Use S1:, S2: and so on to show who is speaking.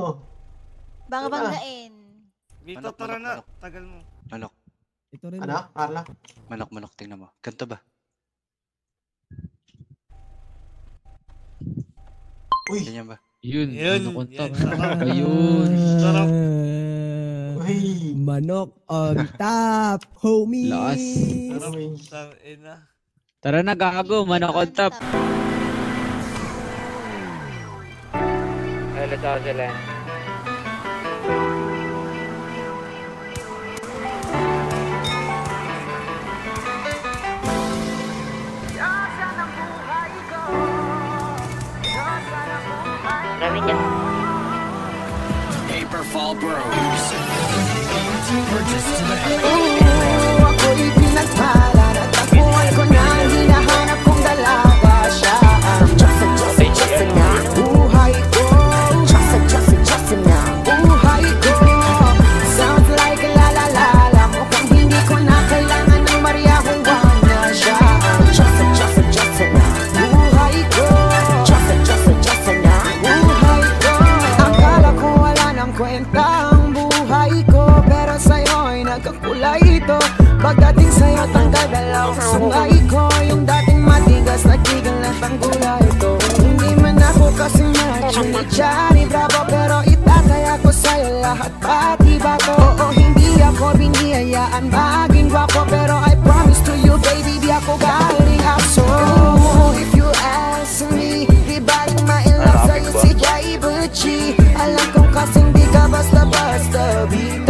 S1: oh.
S2: Baka banggain.
S3: Vito, tara na. Tagal mo.
S4: Manok.
S5: Ito rin.
S1: Ano, Carla?
S4: Manok, tingnan mo. Ganto ba?
S1: Uy!
S4: Ganyan ba?
S6: Yun. Manok on top.
S5: Ayun.
S3: Sarap.
S1: Uy!
S5: Manok on top, homie.
S6: Lakas.
S3: Sarap.
S1: Uy.
S3: Sarap.
S6: Tara na, gago. Manok on top.
S7: Hello, tao sila.
S8: Paperfall Bros. Purchase today.
S9: Ako'y pinagpala at takuan ko na hinahanap kong dalaga siya. Just na buhay ko. Just na buhay ko. Sounds like la la la la. Mukhang hindi ko na kailangan ng Maria kung wala siya. Just na buhay ko. Just na buhay ko. Akala ko wala nang kwenta ang buhay ko, pero sa'yo'y nagkakulay ito. Pagdating sa'yo, tanggal dalawang sungay ko. Yung dating matigas, nagtigal na tanggulay ito. Hindi man ako kasi macho ni Johnny Bravo, pero itataya ko sa'yo lahat, pati ba to? Oo, hindi ako biniyayaan maging guwapo, pero I promise to you, baby, di ako galing aso. If you ask me, di baling ma-in love sa'yo si Jai Butchie. Alam kong kasing di ka basta-basta, bita.